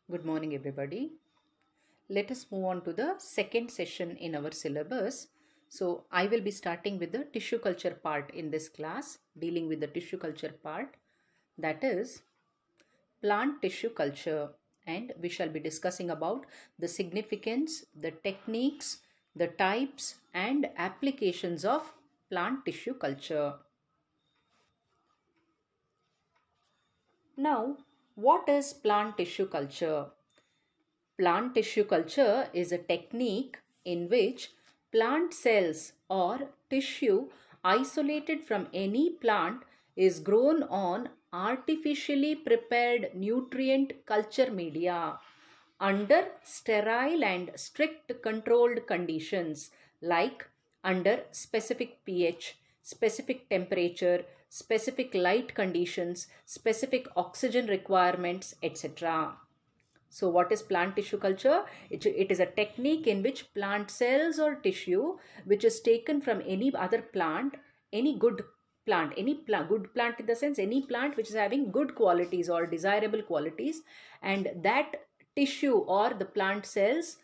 Good morning, everybody. Let us move on to the second session in our syllabus. So, I will be starting with the tissue culture part in this class, dealing with the tissue culture part, that is plant tissue culture. And we shall be discussing about the significance, the techniques, the types, and applications of plant tissue culture. Now, what is plant tissue culture? Plant tissue culture is a technique in which plant cells or tissue isolated from any plant is grown on artificially prepared nutrient culture media under sterile and strict controlled conditions like under specific pH, specific temperature, specific light conditions, specific oxygen requirements, etc. So what is plant tissue culture? It is a technique in which plant cells or tissue which is taken from any other plant, any good plant, good plant in the sense any plant which is having good qualities or desirable qualities, and that tissue or the plant cells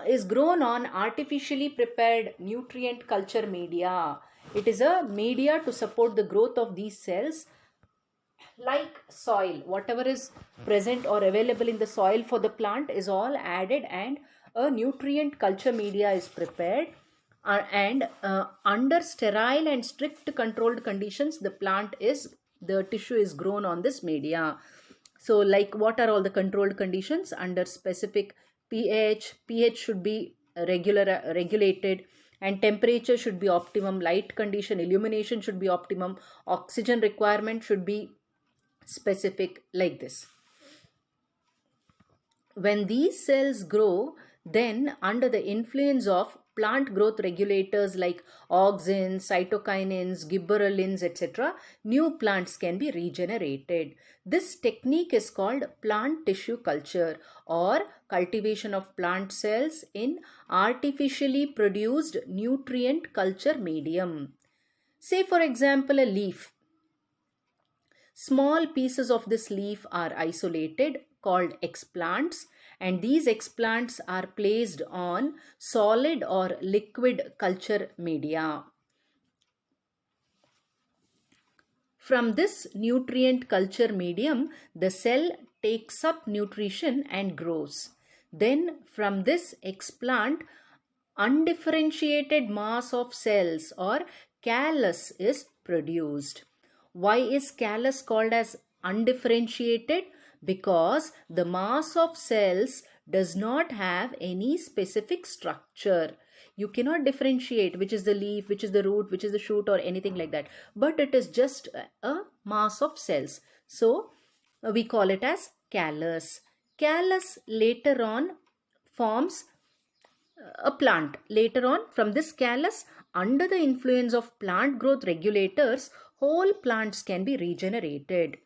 is grown on artificially prepared nutrient culture media. It is a media to support the growth of these cells, like soil. Whatever is present or available in the soil for the plant is all added, and a nutrient culture media is prepared, and under sterile and strict controlled conditions the tissue is grown on this media. So like, what are all the controlled conditions? Under specific pH should be regulated, and temperature should be optimum, light condition, illumination should be optimum, oxygen requirement should be specific, like this. When these cells grow, then under the influence of plant growth regulators like auxins, cytokinins, gibberellins, etc., new plants can be regenerated. This technique is called plant tissue culture, or cultivation of plant cells in artificially produced nutrient culture medium. Say for example a leaf. Small pieces of this leaf are isolated, called explants, and these explants are placed on solid or liquid culture media. From this nutrient culture medium, the cell takes up nutrition and grows. Then from this explant, undifferentiated mass of cells or callus is produced. Why is callus called as undifferentiated? Because the mass of cells does not have any specific structure. You cannot differentiate which is the leaf, which is the root, which is the shoot, or anything like that. But it is just a mass of cells. So we call it as callus. Callus later on forms a plant. Later on, from this callus, under the influence of plant growth regulators, whole plants can be regenerated.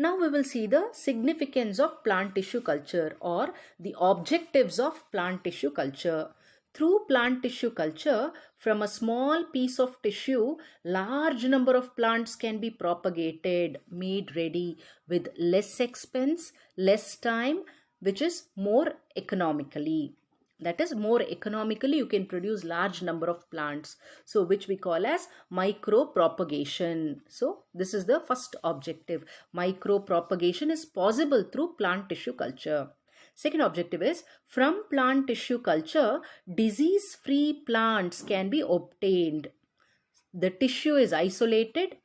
Now we will see the significance of plant tissue culture, or the objectives of plant tissue culture. Through plant tissue culture, from a small piece of tissue, large number of plants can be propagated, made ready with less expense, less time, which is more economically. That is, more economically you can produce large number of plants, so which we call as micro propagation. So this is the first objective. Micro propagation is possible through plant tissue culture. Second objective is, from plant tissue culture, disease free plants can be obtained. The tissue is isolated,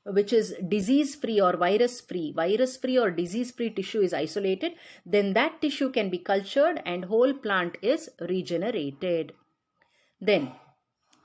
which is disease free or virus free or disease free tissue is isolated, then that tissue can be cultured and whole plant is regenerated. Then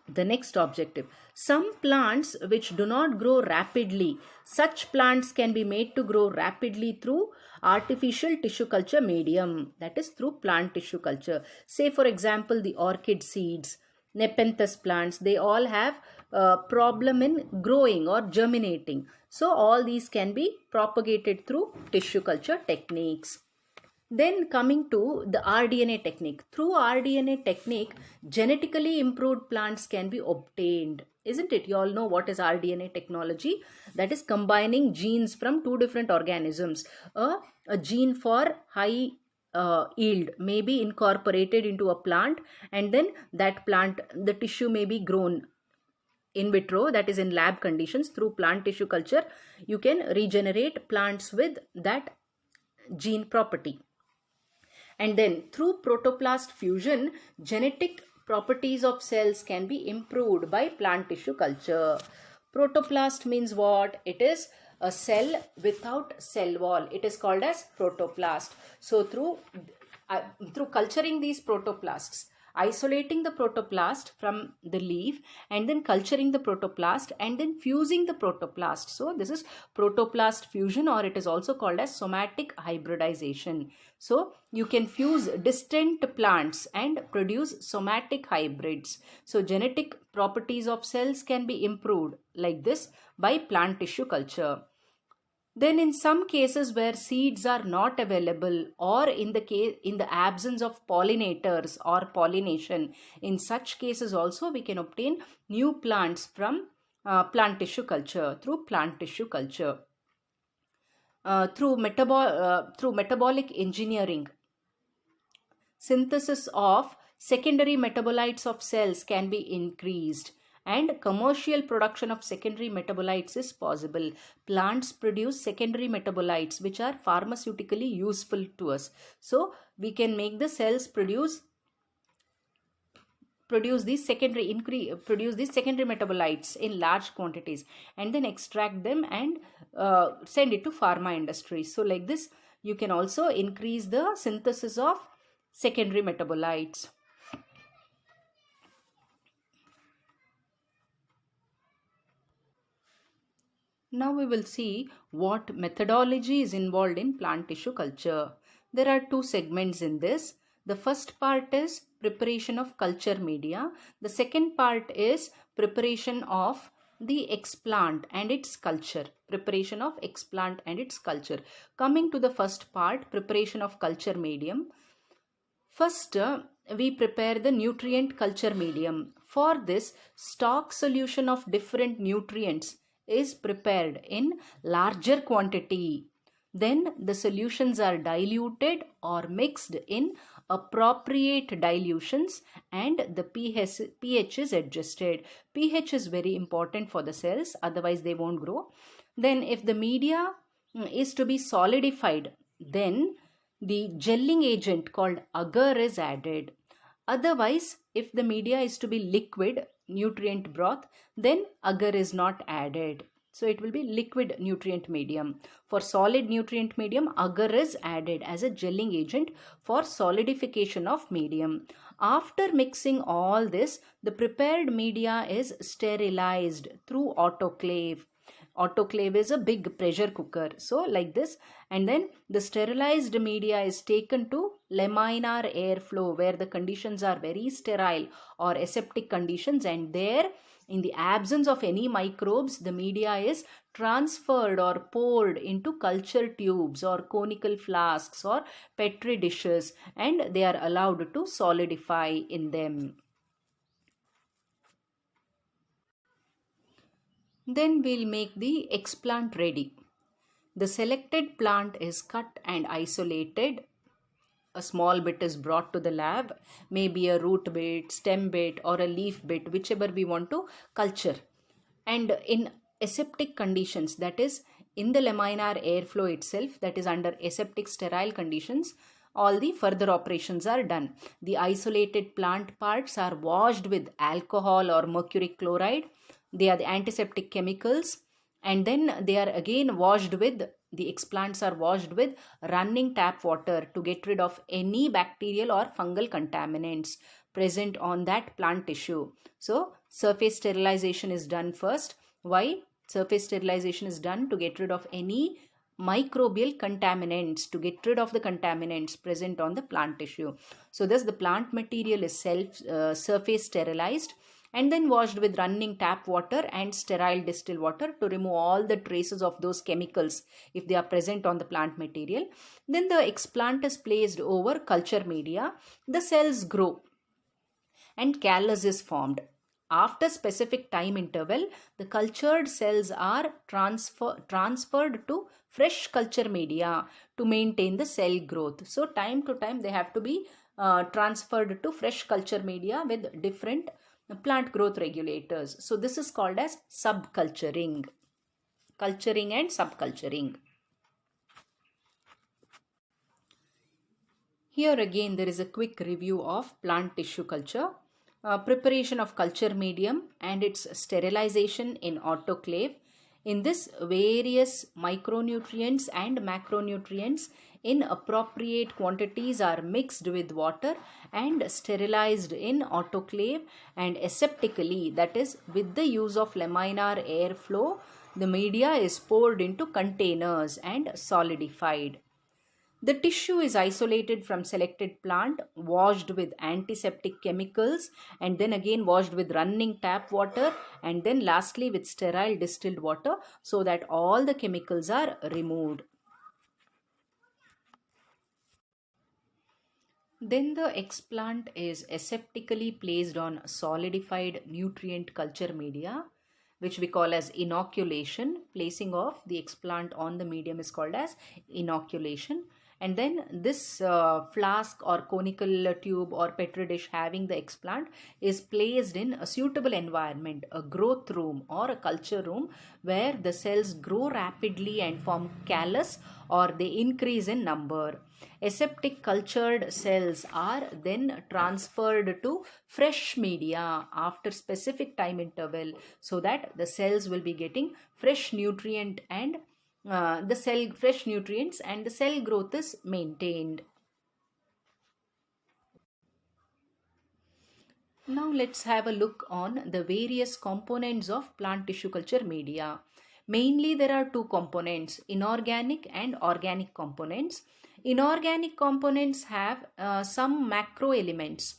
the next objective, some plants which do not grow rapidly, such plants can be made to grow rapidly through artificial tissue culture medium, that is through plant tissue culture. Say for example the orchid seeds, Nepenthes plants, they all have a problem in growing or germinating. So all these can be propagated through tissue culture techniques. Then coming to the rDNA technique. Through rDNA technique, genetically improved plants can be obtained. isn't it? You all know what is rDNA technology. That is combining genes from two different organisms. A gene for high yield may be incorporated into a plant, and then that plant, the tissue may be grown in vitro, that is in lab conditions. Through plant tissue culture, you can regenerate plants with that gene property. And then through protoplast fusion, genetic properties of cells can be improved by plant tissue culture. Protoplast means what? It is a cell without cell wall. It is called as protoplast. So through culturing these protoplasts, isolating the protoplast from the leaf, and then culturing the protoplast, and then fusing the protoplast. So this is protoplast fusion, or it is also called as somatic hybridization. So you can fuse distant plants and produce somatic hybrids. So genetic properties of cells can be improved like this by plant tissue culture. Then in some cases where seeds are not available, or in the absence of pollinators or pollination, in such cases also we can obtain new plants from plant tissue culture, through plant tissue culture. Through metabolic engineering, synthesis of secondary metabolites of cells can be increased, and commercial production of secondary metabolites is possible. Plants produce secondary metabolites which are pharmaceutically useful to us. So we can make the cells produce these secondary metabolites in large quantities, and then extract them and send it to pharma industry. So like this, you can also increase the synthesis of secondary metabolites. Now we will see what methodology is involved in plant tissue culture. There are two segments in this. The first part is preparation of culture media. The second part is preparation of the explant and its culture. Preparation of explant and its culture. Coming to the first part, preparation of culture medium. First, we prepare the nutrient culture medium. For this, stock solution of different nutrients is prepared in larger quantity. Then the solutions are diluted or mixed in appropriate dilutions, and the pH is adjusted. pH is very important for the cells, otherwise they won't grow. Then if the media is to be solidified, then the gelling agent called agar is added. Otherwise, if the media is to be liquid nutrient broth, then agar is not added. So it will be liquid nutrient medium. For solid nutrient medium, agar is added as a gelling agent for solidification of medium. After mixing all this, the prepared media is sterilized through autoclave. Autoclave is a big pressure cooker. So like this, and then the sterilized media is taken to laminar airflow, where the conditions are very sterile or aseptic conditions, and there, in the absence of any microbes, the media is transferred or poured into culture tubes or conical flasks or petri dishes, and they are allowed to solidify in them. Then we'll make the explant ready. The selected plant is cut and isolated. A small bit is brought to the lab, maybe a root bit, stem bit, or a leaf bit, whichever we want to culture. And in aseptic conditions, that is in the laminar airflow itself, that is under aseptic sterile conditions, all the further operations are done. The isolated plant parts are washed with alcohol or mercury chloride. They are the antiseptic chemicals, and then they are again washed with, the explants are washed with running tap water to get rid of any bacterial or fungal contaminants present on that plant tissue. So surface sterilization is done first. Why? Surface sterilization is done to get rid of any microbial contaminants, to get rid of the contaminants present on the plant tissue. So thus the plant material is surface sterilized and then washed with running tap water and sterile distilled water to remove all the traces of those chemicals if they are present on the plant material. Then the explant is placed over culture media. The cells grow and callus is formed. after specific time interval, the cultured cells are transferred to fresh culture media to maintain the cell growth. So time to time they have to be transferred to fresh culture media with different plant growth regulators. So this is called as subculturing. Culturing and subculturing. Here again there is a quick review of plant tissue culture. Preparation of culture medium and its sterilization in autoclave. In this, various micronutrients and macronutrients in appropriate quantities are mixed with water and sterilized in autoclave, and aseptically, that is with the use of laminar airflow, the media is poured into containers and solidified. The tissue is isolated from selected plant, washed with antiseptic chemicals, and then again washed with running tap water, and then lastly with sterile distilled water, so that all the chemicals are removed. Then the explant is aseptically placed on solidified nutrient culture media, which we call as inoculation. Placing of the explant on the medium is called as inoculation. And then this flask or conical tube or petri dish having the explant is placed in a suitable environment, a growth room or a culture room, where the cells grow rapidly and form callus, or they increase in number. Aseptic cultured cells are then transferred to fresh media after specific time interval, so that the cells will be getting fresh nutrient and fresh nutrients, and the cell growth is maintained. Now let's have a look on the various components of plant tissue culture media. Mainly there are two components, inorganic and organic components. Inorganic components have some macro elements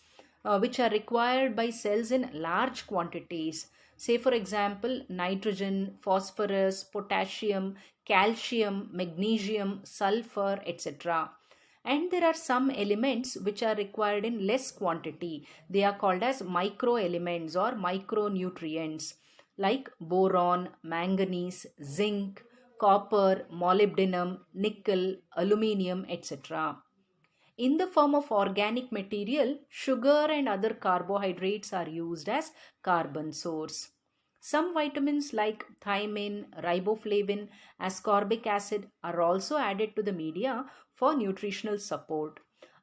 which are required by cells in large quantities. Say for example, nitrogen, phosphorus, potassium, calcium, magnesium, sulfur, etc. And there are some elements which are required in less quantity. They are called as micro elements or micronutrients, like boron, manganese, zinc, copper, molybdenum, nickel, aluminium, etc. In the form of organic material, sugar and other carbohydrates are used as carbon source. Some vitamins like thiamine, riboflavin, ascorbic acid are also added to the media for nutritional support.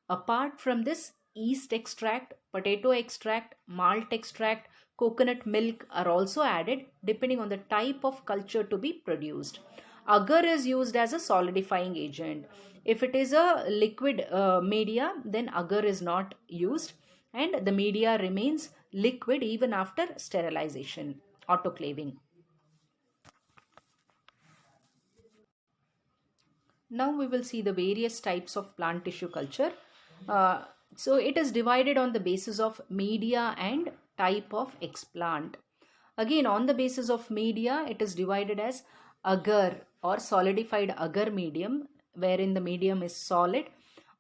Apart from this, yeast extract, potato extract, malt extract, coconut milk are also added depending on the type of culture to be produced. Agar is used as a solidifying agent. If it is a liquid media, then agar is not used, and the media remains liquid even after sterilization, autoclaving. Now we will see the various types of plant tissue culture. So it is divided on the basis of media and type of explant. Again, on the basis of media, it is divided as agar or solidified agar medium, wherein the medium is solid,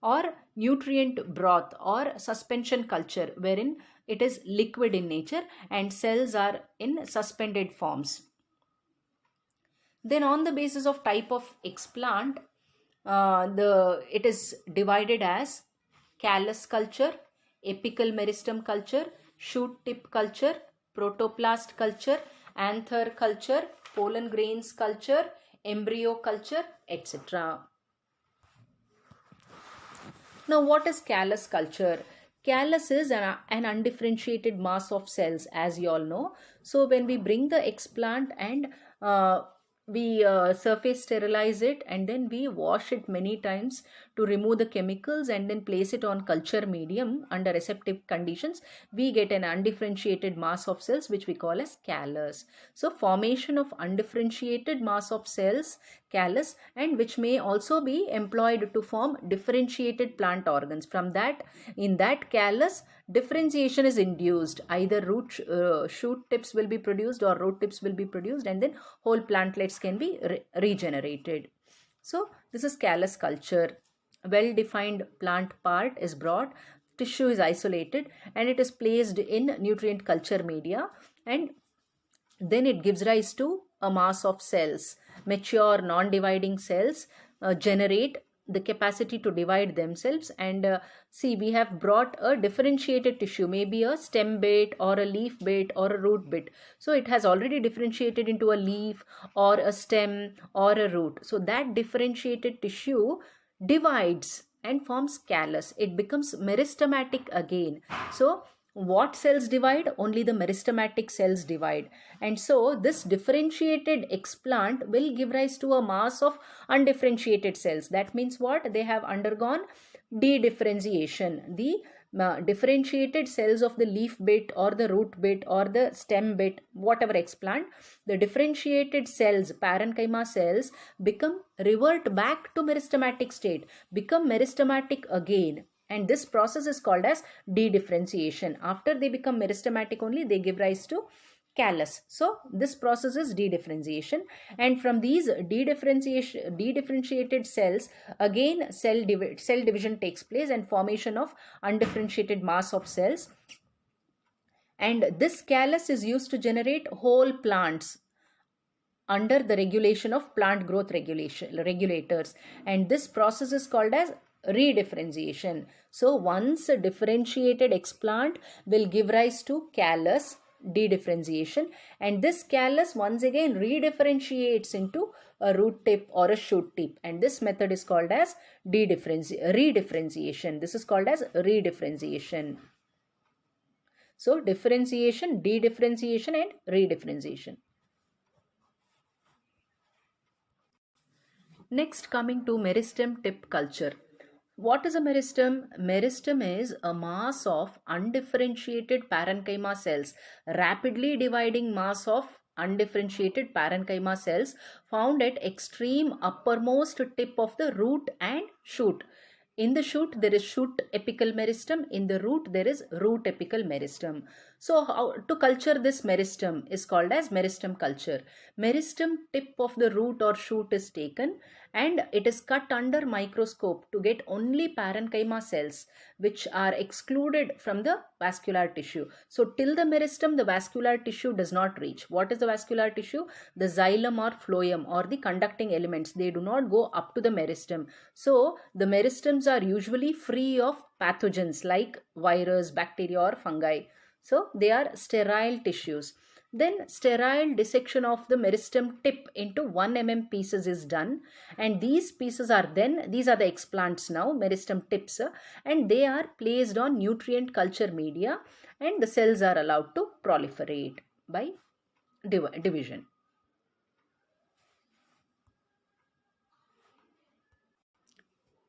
or nutrient broth or suspension culture, wherein it is liquid in nature and cells are in suspended forms. Then on the basis of type of explant, it is divided as callus culture, apical meristem culture, shoot tip culture, protoplast culture, anther culture, pollen grains culture, embryo culture, etc. Now, what is callus culture? Callus is an undifferentiated mass of cells, as you all know. So when we bring the explant and we surface sterilize it, and then we wash it many times to remove the chemicals, and then place it on culture medium under aseptic conditions, we get an undifferentiated mass of cells which we call as callus. So formation of undifferentiated mass of cells, callus, and which may also be employed to form differentiated plant organs. From that, in that callus, differentiation is induced. Either shoot tips will be produced or root tips will be produced, and then whole plantlets can be regenerated. So this is callus culture. Well defined plant part is brought. tissue is isolated and it is placed in nutrient culture media, and then it gives rise to a mass of cells. Mature non-dividing cells generate the capacity to divide themselves, and see, we have brought a differentiated tissue, maybe a stem bit or a leaf bit or a root bit. So it has already differentiated into a leaf or a stem or a root. So that differentiated tissue divides and forms callus. It becomes meristematic again. So what cells divide? Only the meristematic cells divide. And so this differentiated explant will give rise to a mass of undifferentiated cells. That means what? They have undergone de-differentiation. The differentiated cells of the leaf bit or the root bit or the stem bit, whatever explant, the differentiated cells, parenchyma cells, revert back to meristematic state, become meristematic again. And this process is called as de-differentiation. After they become meristematic only, they give rise to callus. So this process is de-differentiation, and from these de-differentiated cells, again cell division takes place and formation of undifferentiated mass of cells. And this callus is used to generate whole plants under the regulation of plant growth regulators, and this process is called as redifferentiation. So once a differentiated explant will give rise to callus, de-differentiation, and this callus once again redifferentiates into a root tip or a shoot tip, and this method is called as redifferentiation. This is called as redifferentiation. So differentiation, de-differentiation and redifferentiation. Next, coming to meristem tip culture. What is a meristem? Meristem is a mass of undifferentiated parenchyma cells, rapidly dividing mass of undifferentiated parenchyma cells found at extreme uppermost tip of the root and shoot. In the shoot, there is shoot apical meristem. In the root, there is root apical meristem. So, how to culture this meristem is called as meristem culture. Meristem tip of the root or shoot is taken and it is cut under microscope to get only parenchyma cells, which are excluded from the vascular tissue. So, till the meristem, the vascular tissue does not reach. What is the vascular tissue? The xylem or phloem or the conducting elements. They do not go up to the meristem. So, the meristems are usually free of pathogens like virus, bacteria or fungi. So they are sterile tissues. Then sterile dissection of the meristem tip into 1 mm pieces is done, and these pieces are then, these are the explants now, meristem tips, and they are placed on nutrient culture media, and the cells are allowed to proliferate by division.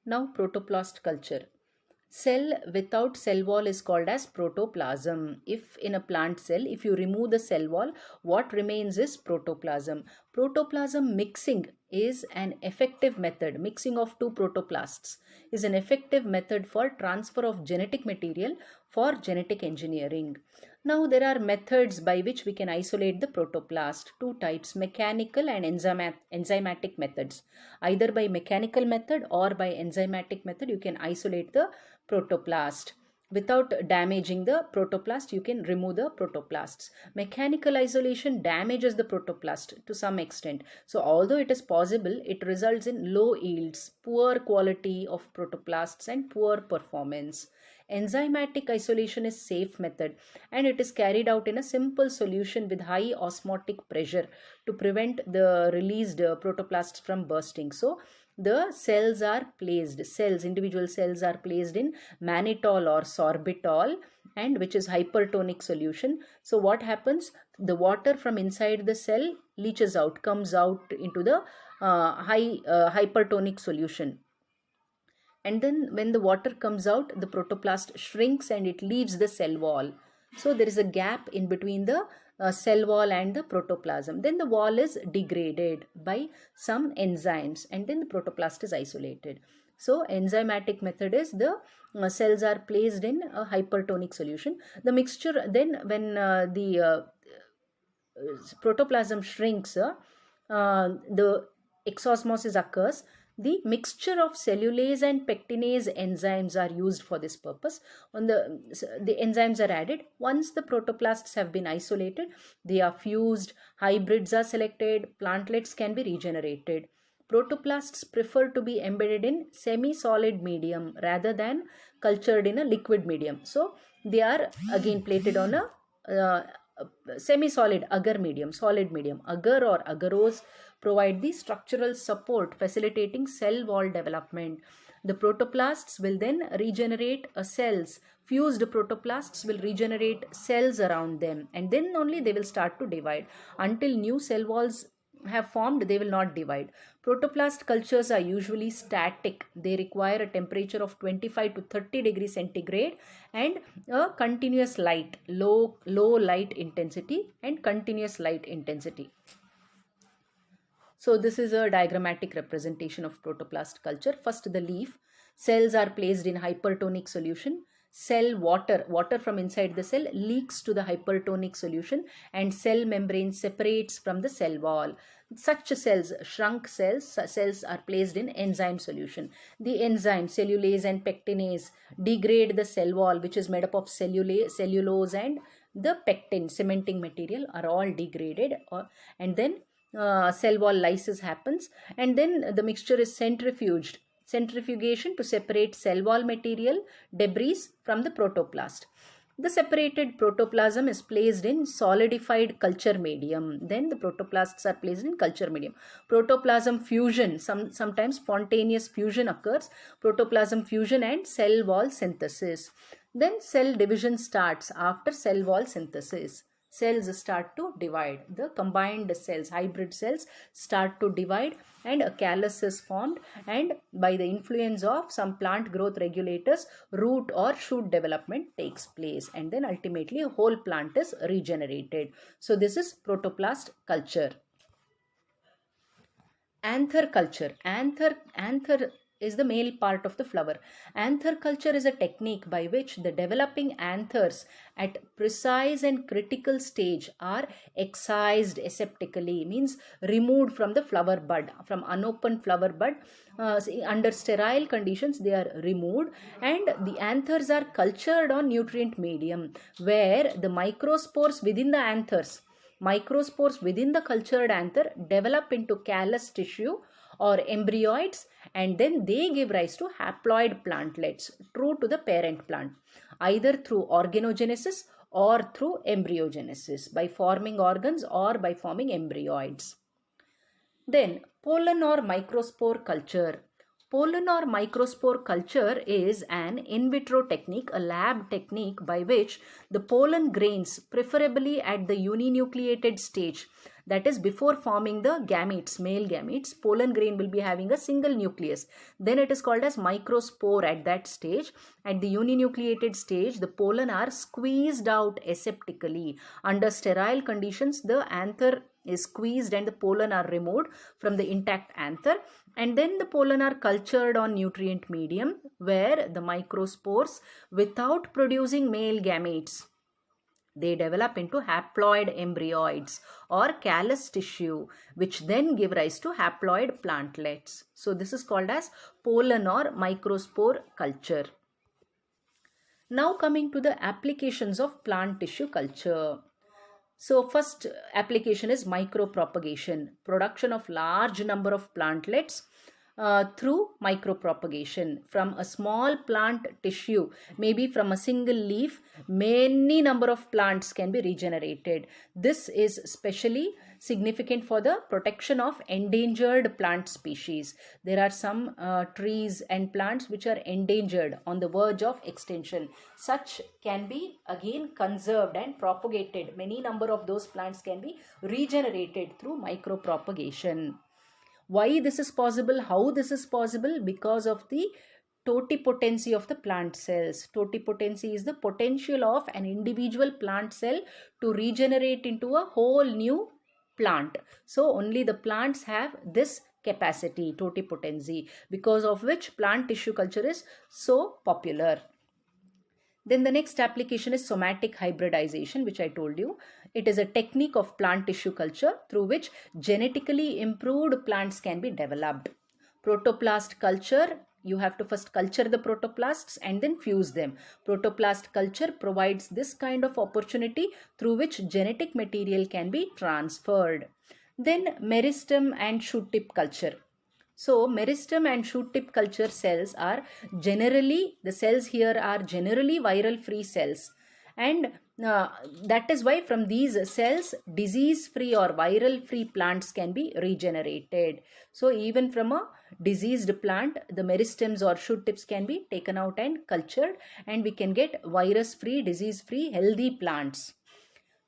Now protoplast culture. Cell without cell wall is called as protoplasm. If in a plant cell, if you remove the cell wall, what remains is protoplasm. Protoplasm mixing is an effective method. Mixing of two protoplasts is an effective method for transfer of genetic material for genetic engineering. Now there are methods by which we can isolate the protoplast. Two types, mechanical and enzymatic methods. Either by mechanical method or by enzymatic method, you can isolate the protoplast. Without damaging the protoplast, you can remove the protoplasts. Mechanical isolation damages the protoplast to some extent. So although it is possible, it results in low yields, poor quality of protoplasts and poor performance. Enzymatic isolation is safe method and it is carried out in a simple solution with high osmotic pressure to prevent the released protoplasts from bursting. So the cells are placed, individual cells are placed in mannitol or sorbitol, and which is hypertonic solution. So what happens? The water from inside the cell leaches out, comes out into the hypertonic solution. And then when the water comes out, the protoplast shrinks and it leaves the cell wall. So there is a gap in between the cell wall and the protoplasm. Then the wall is degraded by some enzymes and then the protoplast is isolated. So enzymatic method is the cells are placed in a hypertonic solution. The mixture then when the protoplasm shrinks, the exosmosis occurs. The mixture of cellulase and pectinase enzymes are used for this purpose. The enzymes are added. Once the protoplasts have been isolated, they are fused, hybrids are selected, plantlets can be regenerated. Protoplasts prefer to be embedded in semi-solid medium rather than cultured in a liquid medium. So they are again plated on a semi-solid agar medium, solid medium. Agar or agarose provide the structural support facilitating cell wall development. The protoplasts will then regenerate cells. Fused protoplasts will regenerate cells around them, and then only they will start to divide. Until new cell walls have formed, they will not divide. Protoplast cultures are usually static. They require a temperature of 25 to 30 degrees centigrade and a continuous light, low light intensity and continuous light intensity. So this is a diagrammatic representation of protoplast culture. First, the leaf. Cells are placed in hypertonic solution. Cell water from inside the cell leaks to the hypertonic solution, and cell membrane separates from the cell wall. Such cells, shrunk cells are placed in enzyme solution. The enzyme cellulase and pectinase degrade the cell wall, which is made up of cellulose and the pectin, cementing material, are all degraded, and then cell wall lysis happens, and then the mixture is centrifuged. Centrifugation to separate cell wall material debris from the protoplast. The separated protoplasm is placed in solidified culture medium. Then the protoplasts are placed in culture medium. Protoplasm fusion, sometimes spontaneous fusion occurs. Protoplasm fusion and cell wall synthesis. Then cell division starts after cell wall synthesis. Cells start to divide. The combined cells, hybrid cells, start to divide, and a callus is formed, and by the influence of some plant growth regulators, root or shoot development takes place, and then ultimately a whole plant is regenerated. So this is protoplast culture. Anther culture. Anther is the male part of the flower. Anther culture is a technique by which the developing anthers at precise and critical stage are excised aseptically, means removed from the flower bud, from unopened flower bud. Under sterile conditions they are removed, and the anthers are cultured on nutrient medium, where the microspores within the cultured anther develop into callus tissue or embryoids, and then they give rise to haploid plantlets true to the parent plant, either through organogenesis or through embryogenesis, by forming organs or by forming embryoids. Then pollen or microspore culture. Pollen or microspore culture is an in vitro technique, a lab technique by which the pollen grains, preferably at the uninucleated stage, that is before forming the gametes, male gametes, pollen grain will be having a single nucleus. Then it is called as microspore at that stage. At the uninucleated stage, the pollen are squeezed out aseptically. Under sterile conditions, the anther is squeezed and the pollen are removed from the intact anther, and then the pollen are cultured on nutrient medium, where the microspores, without producing male gametes, they develop into haploid embryoids or callus tissue, which then give rise to haploid plantlets. So this is called as pollen or microspore culture. Now coming to the applications of plant tissue culture. So first application is micropropagation, production of large number of plantlets through micropropagation. From a small plant tissue, maybe from a single leaf, many number of plants can be regenerated. This is especially significant for the protection of endangered plant species. There are some trees and plants which are endangered, on the verge of extinction. Such can be again conserved and propagated. Many number of those plants can be regenerated through micropropagation. Why this is possible? How this is possible? Because of the totipotency of the plant cells. Totipotency is the potential of an individual plant cell to regenerate into a whole new plant. So only the plants have this capacity, totipotency, because of which plant tissue culture is so popular. Then the next application is somatic hybridization, which I told you. It is a technique of plant tissue culture through which genetically improved plants can be developed. Protoplast culture, you have to first culture the protoplasts and then fuse them. Protoplast culture provides this kind of opportunity through which genetic material can be transferred. Then meristem and shoot tip culture. So meristem and shoot tip culture cells are generally, the cells here are generally viral free cells, and that is why from these cells disease free or viral free plants can be regenerated. So even from a diseased plant, the meristems or shoot tips can be taken out and cultured, and we can get virus free, disease free, healthy plants.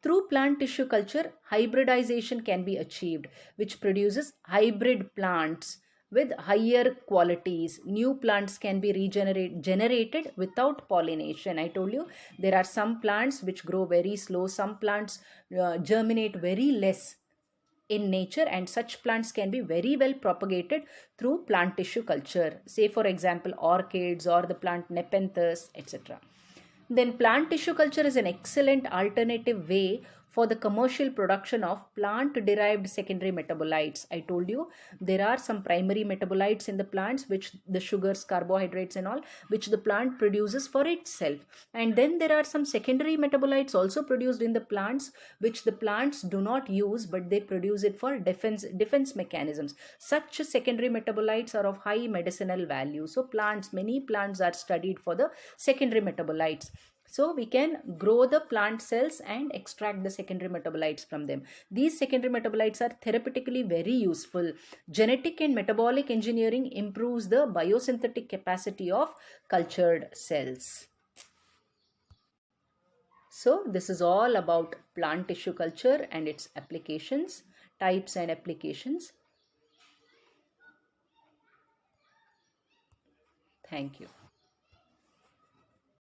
Through plant tissue culture, hybridization can be achieved, which produces hybrid plants with higher qualities. New plants can be generated without pollination. I told you there are some plants which grow very slow, some plants germinate very less in nature, and such plants can be very well propagated through plant tissue culture. Say for example orchids or the plant Nepenthes, etc. Then plant tissue culture is an excellent alternative way for the commercial production of plant derived secondary metabolites. I told you there are some primary metabolites in the plants, which the sugars, carbohydrates and all, which the plant produces for itself. And then there are some secondary metabolites also produced in the plants, which the plants do not use, but they produce it for defense mechanisms. Such secondary metabolites are of high medicinal value. So many plants are studied for the secondary metabolites. So we can grow the plant cells and extract the secondary metabolites from them. These secondary metabolites are therapeutically very useful. Genetic and metabolic engineering improves the biosynthetic capacity of cultured cells. So this is all about plant tissue culture and its applications, types and applications. Thank you.